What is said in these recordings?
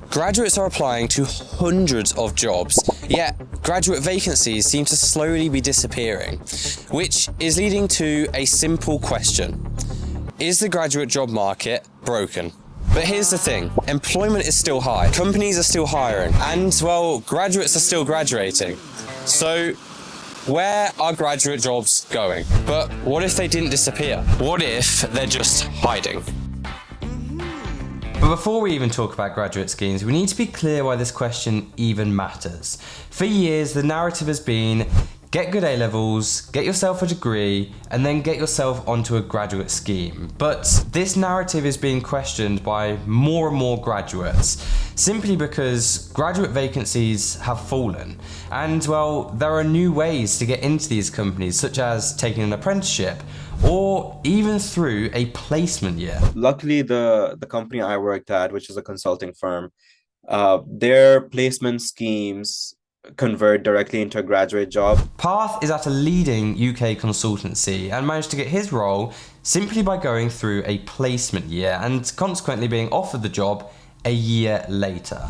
Graduates are applying to hundreds of jobs, yet graduate vacancies seem to slowly be disappearing, which is leading to a simple question. Is the graduate job market broken? But here's the thing, employment is still high, companies are still hiring, and well, graduates are still graduating. So where are graduate jobs going? But what if they didn't disappear? What if they're just hiding? But before we even talk about graduate schemes, we need to be clear why this question even matters. For years, the narrative has been, get good A-levels, get yourself a degree, and then get yourself onto a graduate scheme. But this narrative is being questioned by more and more graduates, simply because graduate vacancies have fallen. And well, there are new ways to get into these companies, such as taking an apprenticeship, or even through a placement year. Luckily, the company I worked at, which is a consulting firm, their placement schemes convert directly into a graduate job. Path is at a leading UK consultancy and managed to get his role simply by going through a placement year and consequently being offered the job a year later.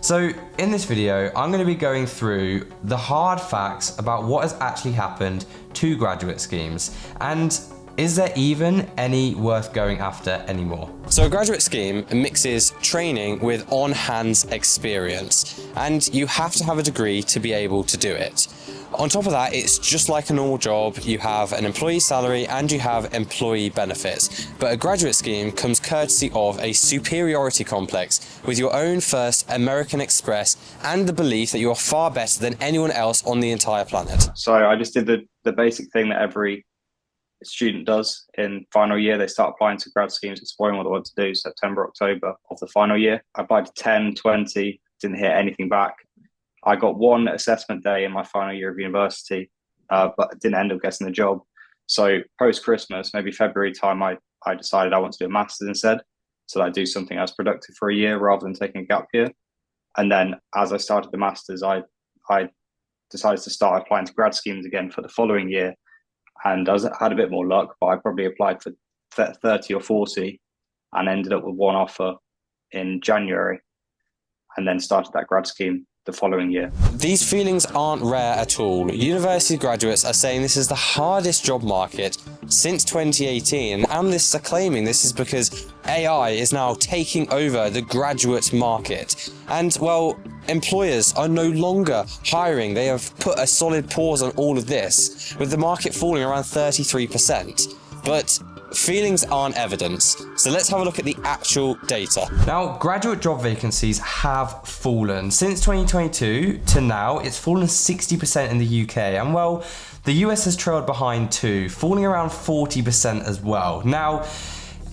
So in this video, I'm going to be going through the hard facts about what has actually happened to graduate schemes, and is there even any worth going after anymore? So a graduate scheme mixes training with on-hands experience, and you have to have a degree to be able to do it. On top of that, it's just like a normal job. You have an employee salary and you have employee benefits. But a graduate scheme comes courtesy of a superiority complex with your own first American Express and the belief that you are far better than anyone else on the entire planet. So I just did the basic thing that every student does in final year. They start applying to grad schemes, exploring what they want to do, September, October of the final year. I applied to 10, 20, didn't hear anything back. I got one assessment day in my final year of university, but didn't end up getting the job. So post-Christmas, maybe February time, I decided I want to do a master's instead, so that I do something as productive for a year rather than taking a gap year. And then as I started the master's, I decided to start applying to grad schemes again for the following year. And I had a bit more luck, but I probably applied for 30 or 40 and ended up with one offer in January, and then started that grad scheme the following year. These feelings aren't rare at all. University graduates are saying this is the hardest job market since 2018. Analysts are claiming this is because AI is now taking over the graduate market. And well, employers are no longer hiring. They have put a solid pause on all of this, with the market falling around 33%. But feelings aren't evidence, so let's have a look at the actual data. Now, graduate job vacancies have fallen. Since 2022 to now, it's fallen 60% in the UK, and well, the US has trailed behind too, falling around 40% as well. Now,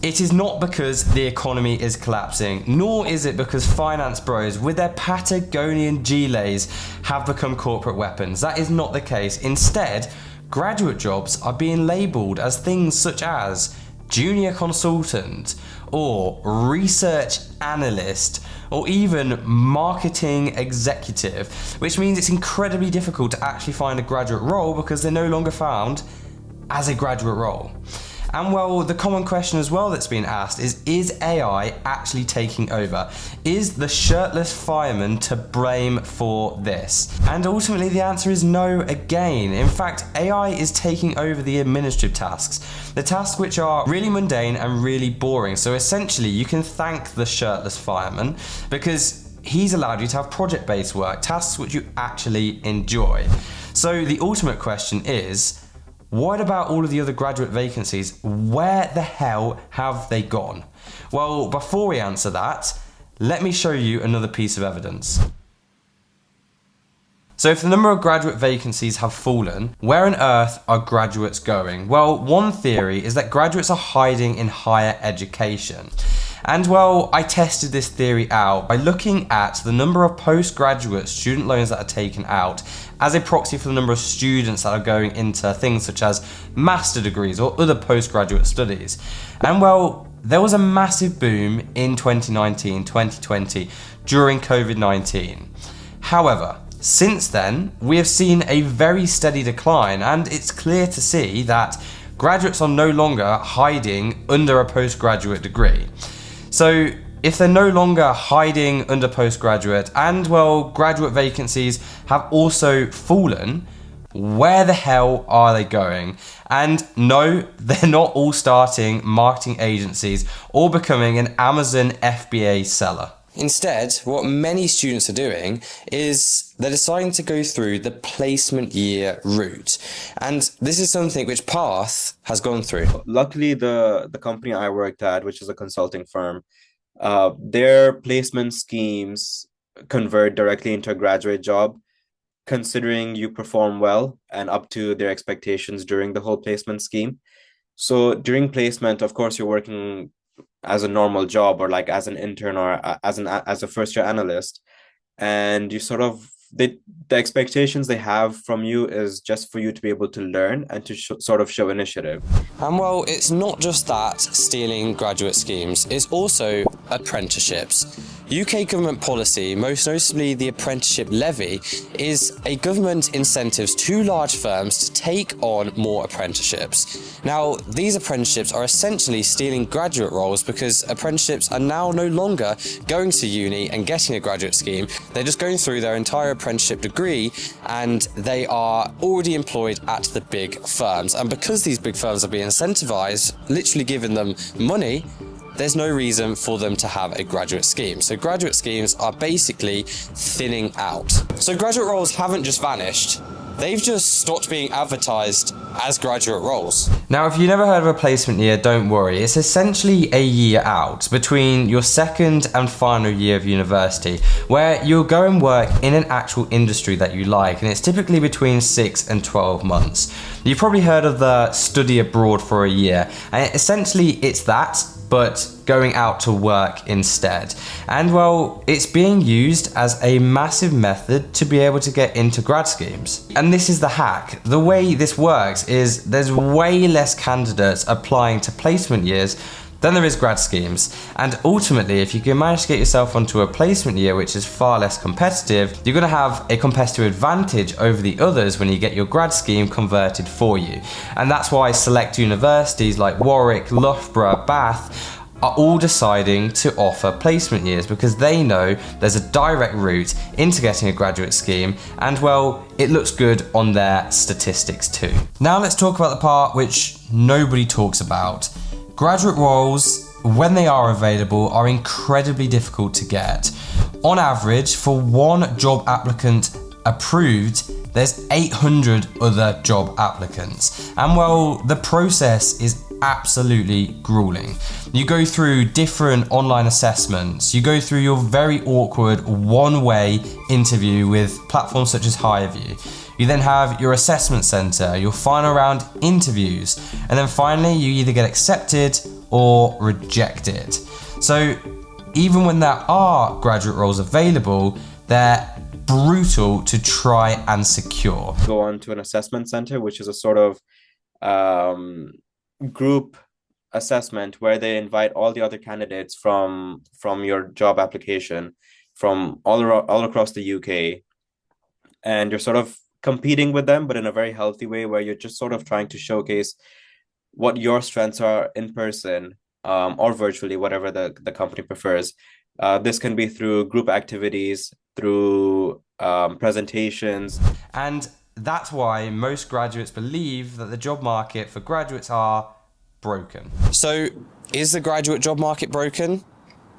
it is not because the economy is collapsing, nor is it because finance bros with their Patagonian gilets have become corporate weapons. That is not the case. Instead, graduate jobs are being labelled as things such as junior consultant or research analyst or even marketing executive, which means it's incredibly difficult to actually find a graduate role because they're no longer found as a graduate role. And well, the common question as well that's been asked is AI actually taking over? Is the shirtless fireman to blame for this? And ultimately the answer is no again. In fact, AI is taking over the administrative tasks, the tasks which are really mundane and really boring. So essentially you can thank the shirtless fireman because he's allowed you to have project-based work, tasks which you actually enjoy. So the ultimate question is, what about all of the other graduate vacancies? Where the hell have they gone? Well, before we answer that, let me show you another piece of evidence. So if the number of graduate vacancies have fallen, where on earth are graduates going? Well, one theory is that graduates are hiding in higher education. And well, I tested this theory out by looking at the number of postgraduate student loans that are taken out as a proxy for the number of students that are going into things such as master degrees or other postgraduate studies. And well, there was a massive boom in 2019, 2020 during COVID-19. However, since then, we have seen a very steady decline, and it's clear to see that graduates are no longer hiding under a postgraduate degree. So if they're no longer hiding under postgraduate and, well, graduate vacancies have also fallen, where the hell are they going? And no, they're not all starting marketing agencies or becoming an Amazon FBA seller. Instead, what many students are doing is they're deciding to go through the placement year route. And this is something which Path has gone through. Luckily, the company I worked at, which is a consulting firm, their placement schemes convert directly into a graduate job, considering you perform well and up to their expectations during the whole placement scheme. So during placement, of course, you're working as a normal job or like as an intern or as a first year analyst, and you sort of the expectations they have from you is just for you to be able to learn and to sort of show initiative. And well, it's not just that stealing graduate schemes, it's also apprenticeships. UK government policy, most notably the apprenticeship levy, is a government incentives to large firms to take on more apprenticeships. Now, these apprenticeships are essentially stealing graduate roles because apprenticeships are now no longer going to uni and getting a graduate scheme. They're just going through their entire apprenticeship degree and they are already employed at the big firms. And because these big firms are being incentivized, literally giving them money, there's no reason for them to have a graduate scheme. So graduate schemes are basically thinning out. So graduate roles haven't just vanished, they've just stopped being advertised as graduate roles. Now, if you've never heard of a placement year, don't worry. It's essentially a year out between your second and final year of university, where you'll go and work in an actual industry that you like, and it's typically between 6 and 12 months. You've probably heard of the study abroad for a year, and essentially it's that, but going out to work instead. And well, it's being used as a massive method to be able to get into grad schemes. And this is the hack. The way this works is there's way less candidates applying to placement years than there is grad schemes. And ultimately, if you can manage to get yourself onto a placement year which is far less competitive, you're going to have a competitive advantage over the others when you get your grad scheme converted for you. And that's why select universities like Warwick, Loughborough, Bath are all deciding to offer placement years because they know there's a direct route into getting a graduate scheme, and well, it looks good on their statistics too. Now let's talk about the part which nobody talks about. Graduate roles, when they are available, are incredibly difficult to get. On average, for one job applicant approved, there's 800 other job applicants. And well, the process is absolutely grueling. You go through different online assessments, you go through your very awkward one-way interview with platforms such as HireVue. You then have your assessment center, your final round interviews, and then finally you either get accepted or rejected. So even when there are graduate roles available, they're brutal to try and secure. Go on to an assessment center, which is a sort of group assessment where they invite all the other candidates from your job application from all across the UK, and you're sort of competing with them, but in a very healthy way, where you're just sort of trying to showcase what your strengths are in person or virtually, whatever the company prefers. This can be through group activities, through presentations. And that's why most graduates believe that the job market for graduates are broken. So, is the graduate job market broken?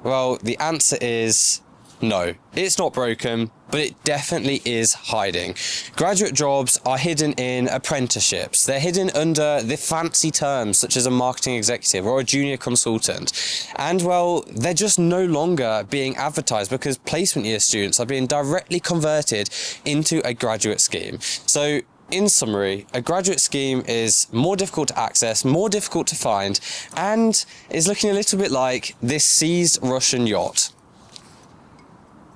Well, the answer is no, it's not broken, but it definitely is hiding. Graduate jobs are hidden in apprenticeships. They're hidden under the fancy terms such as a marketing executive or a junior consultant. And well, they're just no longer being advertised because placement year students are being directly converted into a graduate scheme. So in summary, a graduate scheme is more difficult to access, more difficult to find, and is looking a little bit like this seized Russian yacht.